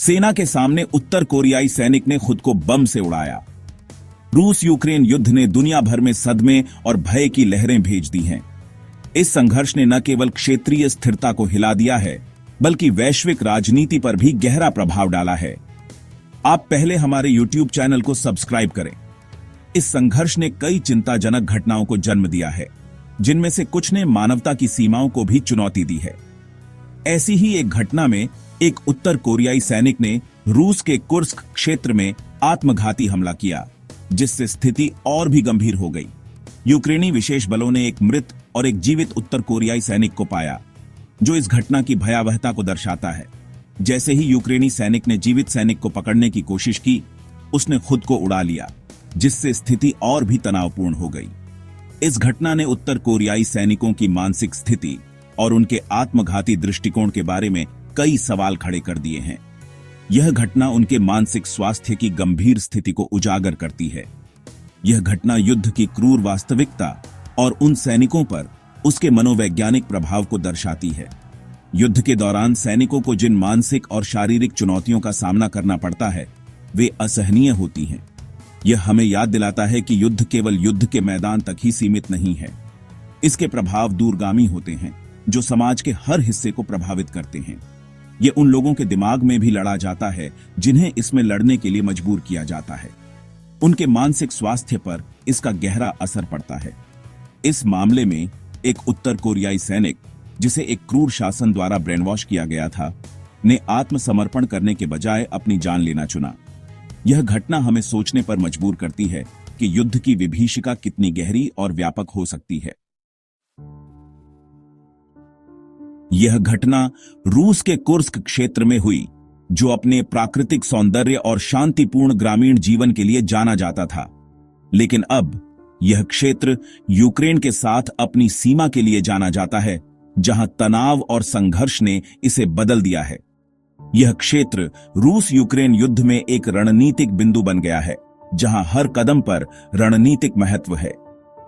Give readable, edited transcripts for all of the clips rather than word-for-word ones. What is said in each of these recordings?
सेना के सामने उत्तर कोरियाई सैनिक ने खुद को बम से उड़ाया। रूस यूक्रेन युद्ध ने दुनिया भर में सदमे और भय की लहरें भेज दी हैं। इस संघर्ष ने न केवल क्षेत्रीय स्थिरता को हिला दिया है, बल्कि वैश्विक राजनीति पर भी गहरा प्रभाव डाला है। आप पहले हमारे YouTube चैनल को सब्सक्राइब करें। इस संघर्ष ने कई चिंताजनक घटनाओं को जन्म दिया है, जिनमें से कुछ ने मानवता की सीमाओं को भी चुनौती दी है। ऐसी ही एक घटना में एक उत्तर कोरियाई सैनिक ने रूस के कुर्स्क क्षेत्र में आत्मघाती हमला किया, जिससे स्थिति और भी गंभीर हो गई। यूक्रेनी विशेष बलों ने एक मृत और एक जीवित उत्तर कोरियाई सैनिक को पाया, जो इस घटना की भयावहता को दर्शाता है। जैसे ही यूक्रेनी सैनिक ने जीवित सैनिक को पकड़ने की कोशिश की, उसने खुद को उड़ा लिया, जिससे स्थिति और भी तनावपूर्ण हो गई। इस घटना ने उत्तर कोरियाई सैनिकों की मानसिक स्थिति और उनके आत्मघाती दृष्टिकोण के बारे में कई सवाल खड़े कर दिए हैं। यह घटना उनके मानसिक स्वास्थ्य की गंभीर स्थिति को उजागर करती है। यह घटना युद्ध की क्रूर वास्तविकता और उन सैनिकों पर उसके मनोवैज्ञानिक प्रभाव को दर्शाती है। युद्ध के दौरान सैनिकों को जिन मानसिक और शारीरिक चुनौतियों का सामना करना पड़ता है, वे असहनीय होती हैं। यह हमें याद दिलाता है कि युद्ध केवल युद्ध के मैदान तक ही सीमित नहीं है। इसके प्रभाव दूरगामी होते हैं, जो समाज के हर हिस्से को प्रभावित करते हैं। ये उन लोगों के दिमाग में भी लड़ा जाता है जिन्हें इसमें लड़ने के लिए मजबूर किया जाता है। उनके मानसिक स्वास्थ्य पर इसका गहरा असर पड़ता है। इस मामले में एक उत्तर कोरियाई सैनिक, जिसे एक क्रूर शासन द्वारा ब्रेनवॉश किया गया था, ने आत्मसमर्पण करने के बजाय अपनी जान लेना चुना। यह घटना हमें सोचने पर मजबूर करती है कि युद्ध की विभीषिका कितनी गहरी और व्यापक हो सकती है। यह घटना रूस के कुर्स्क क्षेत्र में हुई, जो अपने प्राकृतिक सौंदर्य और शांतिपूर्ण ग्रामीण जीवन के लिए जाना जाता था। लेकिन अब यह क्षेत्र यूक्रेन के साथ अपनी सीमा के लिए जाना जाता है, जहां तनाव और संघर्ष ने इसे बदल दिया है। यह क्षेत्र रूस यूक्रेन युद्ध में एक रणनीतिक बिंदु बन गया है, जहां हर कदम पर रणनीतिक महत्व है।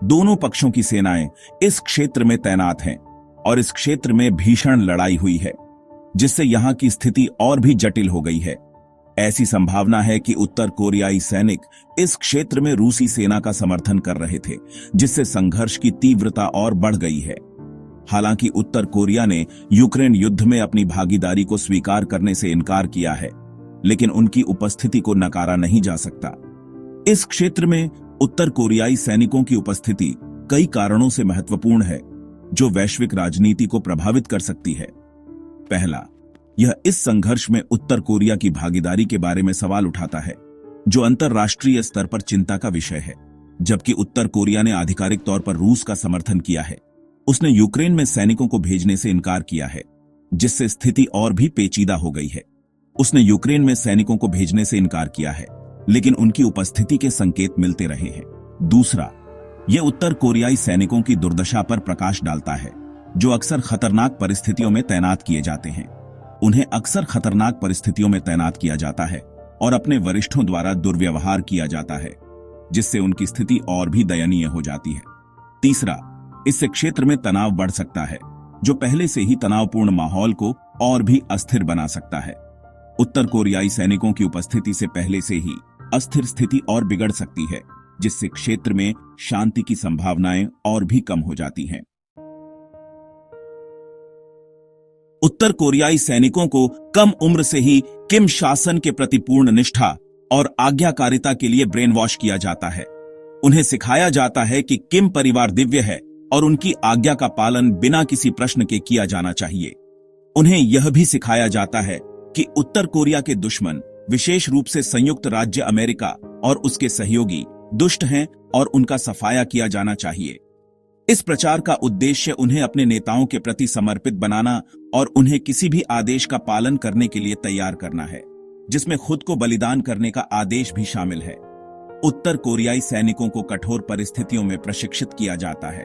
दोनों पक्षों की सेनाएं इस क्षेत्र में तैनात हैं और इस क्षेत्र में भीषण लड़ाई हुई है, जिससे यहां की स्थिति और भी जटिल हो गई है। ऐसी संभावना है कि उत्तर कोरियाई सैनिक इस क्षेत्र में रूसी सेना का समर्थन कर रहे थे, जिससे संघर्ष की तीव्रता और बढ़ गई है। हालांकि उत्तर कोरिया ने यूक्रेन युद्ध में अपनी भागीदारी को स्वीकार करने से इनकार किया है, लेकिन उनकी उपस्थिति को नकारा नहीं जा सकता। इस क्षेत्र में उत्तर कोरियाई सैनिकों की उपस्थिति कई कारणों से महत्वपूर्ण है, जो वैश्विक राजनीति को प्रभावित कर सकती है। पहला, यह इस संघर्ष में उत्तर कोरिया की भागीदारी के बारे में सवाल उठाता है, जो अंतर्राष्ट्रीय स्तर पर चिंता का विषय है। जबकि उत्तर कोरिया ने आधिकारिक तौर पर रूस का समर्थन किया है, उसने यूक्रेन में सैनिकों को भेजने से इनकार किया है, जिससे स्थिति और भी पेचीदा हो गई है। उसने यूक्रेन में सैनिकों को भेजने से इनकार किया है, लेकिन उनकी उपस्थिति के संकेत मिलते रहे हैं। दूसरा, यह उत्तर कोरियाई सैनिकों की दुर्दशा पर प्रकाश डालता है, जो अक्सर खतरनाक परिस्थितियों में तैनात किए जाते हैं। उन्हें अक्सर खतरनाक परिस्थितियों में तैनात किया जाता है और अपने वरिष्ठों द्वारा दुर्व्यवहार किया जाता है, जिससे उनकी स्थिति और भी दयनीय हो जाती है। तीसरा, इससे क्षेत्र में तनाव बढ़ सकता है, जो पहले से ही तनावपूर्ण माहौल को और भी अस्थिर बना सकता है। उत्तर कोरियाई सैनिकों की उपस्थिति से पहले से ही अस्थिर स्थिति और बिगड़ सकती है, जिससे क्षेत्र में शांति की संभावनाएं और भी कम हो जाती हैं। उत्तर कोरियाई सैनिकों को कम उम्र से ही किम शासन के प्रति पूर्ण निष्ठा और आज्ञाकारिता के लिए ब्रेन वॉश किया जाता है। उन्हें सिखाया जाता है कि किम परिवार दिव्य है और उनकी आज्ञा का पालन बिना किसी प्रश्न के किया जाना चाहिए। उन्हें यह भी सिखाया जाता है कि उत्तर कोरिया के दुश्मन, विशेष रूप से संयुक्त राज्य अमेरिका और उसके सहयोगी, दुष्ट हैं और उनका सफाया किया जाना चाहिए। इस प्रचार का उद्देश्य उन्हें अपने नेताओं के प्रति समर्पित बनाना और उन्हें किसी भी आदेश का पालन करने के लिए तैयार करना है, जिसमें खुद को बलिदान करने का आदेश भी शामिल है। उत्तर कोरियाई सैनिकों को कठोर परिस्थितियों में प्रशिक्षित किया जाता है।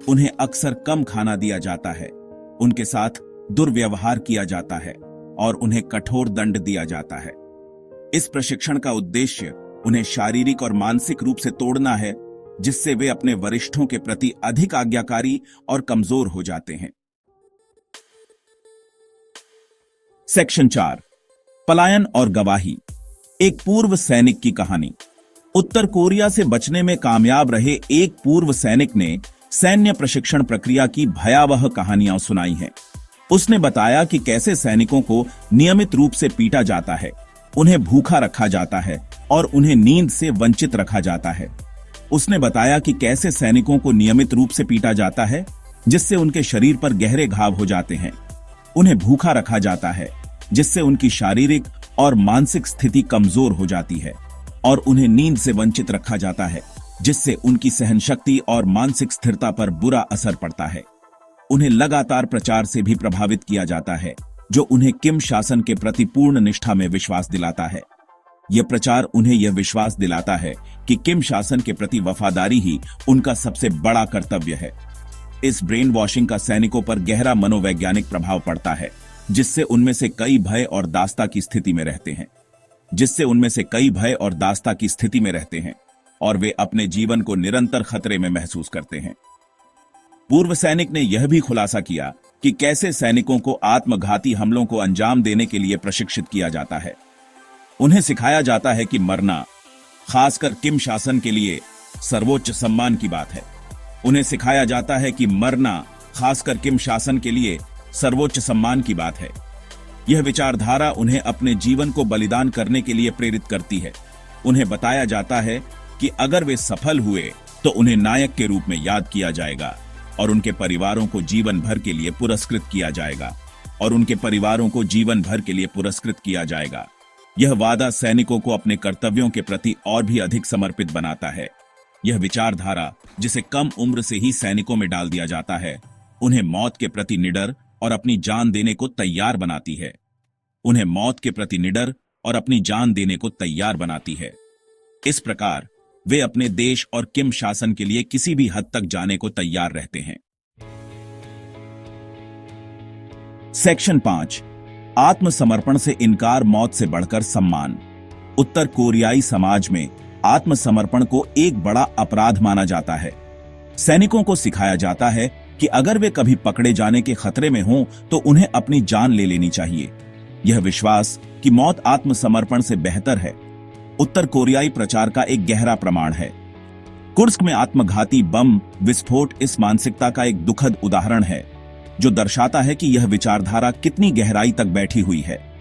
उन्हें अक्सर कम खाना दिया जाता है, उनके साथ दुर्व्यवहार किया जाता है और उन्हें कठोर दंड दिया जाता है। इस प्रशिक्षण का उद्देश्य उन्हें शारीरिक और मानसिक रूप से तोड़ना है, जिससे वे अपने वरिष्ठों के प्रति अधिक आज्ञाकारी और कमजोर हो जाते हैं। सेक्शन 4, पलायन और गवाही। एक पूर्व सैनिक की कहानी। उत्तर कोरिया से बचने में कामयाब रहे एक पूर्व सैनिक ने सैन्य प्रशिक्षण प्रक्रिया की भयावह कहानियां सुनाई हैं। उसने बताया कि कैसे सैनिकों को नियमित रूप से पीटा जाता है, उन्हें भूखा रखा जाता है और उन्हें नींद से वंचित रखा जाता है। उसने बताया कि कैसे सैनिकों को नियमित रूप से पीटा जाता है, जिससे उनके शरीर पर गहरे घाव हो जाते हैं। उन्हें भूखा रखा जाता है, जिससे उनकी शारीरिक और मानसिक स्थिति कमजोर हो जाती है, और उन्हें नींद से वंचित रखा जाता है, जिससे उनकी सहनशक्ति और मानसिक स्थिरता पर बुरा असर पड़ता है। उन्हें लगातार प्रचार से भी प्रभावित किया जाता है, जो उन्हें किम शासन के प्रति पूर्ण निष्ठा में विश्वास दिलाता है। यह प्रचार उन्हें यह विश्वास दिलाता है कि किम शासन के प्रति वफादारी ही उनका सबसे बड़ा कर्तव्य है। इस ब्रेन वॉशिंग का सैनिकों पर गहरा मनोवैज्ञानिक प्रभाव पड़ता है, जिससे उनमें से कई भय और दास्ता की स्थिति में रहते हैं और वे अपने जीवन को निरंतर खतरे में महसूस करते हैं। पूर्व सैनिक ने यह भी खुलासा किया कि कैसे सैनिकों को आत्मघाती हमलों को अंजाम देने के लिए प्रशिक्षित किया जाता है। उन्हें सिखाया जाता है कि मरना, खासकर किम शासन के लिए, सर्वोच्च सम्मान की बात है। उन्हें सिखाया जाता है कि मरना, खासकर किम शासन के लिए, सर्वोच्च सम्मान की बात है। यह विचारधारा उन्हें अपने जीवन को बलिदान करने के लिए प्रेरित करती है। उन्हें बताया जाता है कि अगर वे सफल हुए तो उन्हें नायक के रूप में याद किया जाएगा और उनके परिवारों को जीवन भर के लिए पुरस्कृत किया जाएगा। यह वादा सैनिकों को अपने कर्तव्यों के प्रति और भी अधिक समर्पित बनाता है। यह विचारधारा, जिसे कम उम्र से ही सैनिकों में डाल दिया जाता है, उन्हें मौत के प्रति निडर और अपनी जान देने को तैयार बनाती है। इस प्रकार वे अपने देश और किम शासन के लिए किसी भी हद तक जाने को तैयार रहते हैं। सेक्शन 5, आत्मसमर्पण से इनकार मौत से बढ़कर सम्मान। उत्तर कोरियाई समाज में आत्मसमर्पण को एक बड़ा अपराध माना जाता है। सैनिकों को सिखाया जाता है कि अगर वे कभी पकड़े जाने के खतरे में हों तो उन्हें अपनी जान ले लेनी चाहिए। यह विश्वास कि मौत आत्मसमर्पण से बेहतर है, उत्तर कोरियाई प्रचार का एक गहरा प्रमाण है। कुर्स्क में आत्मघाती बम विस्फोट इस मानसिकता का एक दुखद उदाहरण है, जो दर्शाता है कि यह विचारधारा कितनी गहराई तक बैठी हुई है।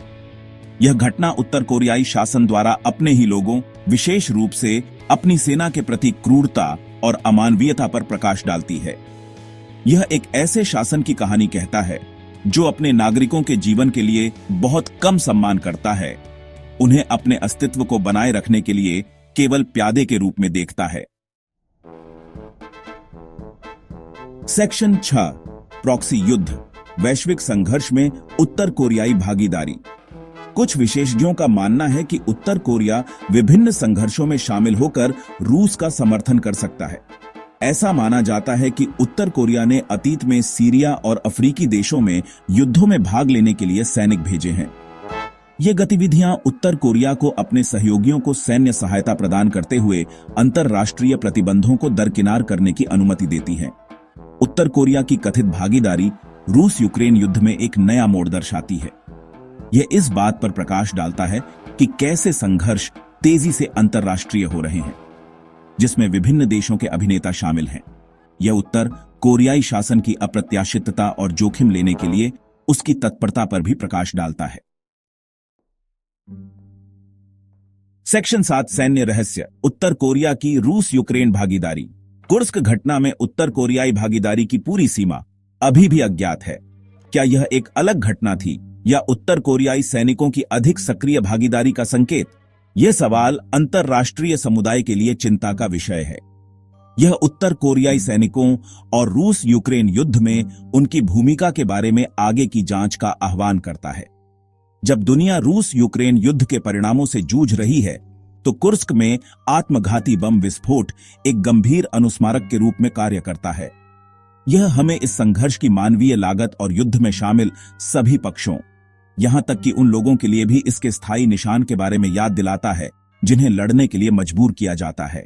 यह घटना उत्तर कोरियाई शासन द्वारा अपने ही लोगों, विशेष रूप से अपनी सेना के प्रति क्रूरता और अमानवीयता पर प्रकाश डालती है। यह एक ऐसे शासन की कहानी कहता है जो अपने नागरिकों के जीवन के लिए बहुत कम सम्मान करता है, उन्हें अपने अस्तित्व को बनाए रखने के लिए केवल प्यादे के रूप में देखता है। सेक्शन 6, प्रॉक्सी युद्ध, वैश्विक संघर्ष में उत्तर कोरियाई भागीदारी। कुछ विशेषज्ञों का मानना है कि उत्तर कोरिया विभिन्न संघर्षों में शामिल होकर रूस का समर्थन कर सकता है। ऐसा माना जाता है कि उत्तर कोरिया ने अतीत में सीरिया और अफ्रीकी देशों में युद्धों में भाग लेने के लिए सैनिक भेजे हैं। ये गतिविधियां उत्तर कोरिया को अपने सहयोगियों को सैन्य सहायता प्रदान करते हुए अंतरराष्ट्रीय प्रतिबंधों को दरकिनार करने की अनुमति देती हैं। उत्तर कोरिया की कथित भागीदारी रूस यूक्रेन युद्ध में एक नया मोड़ दर्शाती है। यह इस बात पर प्रकाश डालता है कि कैसे संघर्ष तेजी से अंतरराष्ट्रीय हो रहे हैं, जिसमें विभिन्न देशों के अभिनेता शामिल हैं। यह उत्तर कोरियाई शासन की अप्रत्याशितता और जोखिम लेने के लिए उसकी तत्परता पर भी प्रकाश डालता है। सेक्शन 7, सैन्य रहस्य, उत्तर कोरिया की रूस यूक्रेन भागीदारी। कुर्स्क घटना में उत्तर कोरियाई भागीदारी की पूरी सीमा अभी भी अज्ञात है। क्या यह एक अलग घटना थी या उत्तर कोरियाई सैनिकों की अधिक सक्रिय भागीदारी का संकेत? यह सवाल अंतरराष्ट्रीय समुदाय के लिए चिंता का विषय है। यह उत्तर कोरियाई सैनिकों और रूस यूक्रेन युद्ध में उनकी भूमिका के बारे में आगे की जांच का आह्वान करता है। जब दुनिया रूस यूक्रेन युद्ध के परिणामों से जूझ रही है, तो कुर्स्क में आत्मघाती बम विस्फोट एक गंभीर अनुस्मारक के रूप में कार्य करता है। यह हमें इस संघर्ष की मानवीय लागत और युद्ध में शामिल सभी पक्षों, यहां तक कि उन लोगों के लिए भी इसके स्थायी निशान के बारे में याद दिलाता है जिन्हें लड़ने के लिए मजबूर किया जाता है।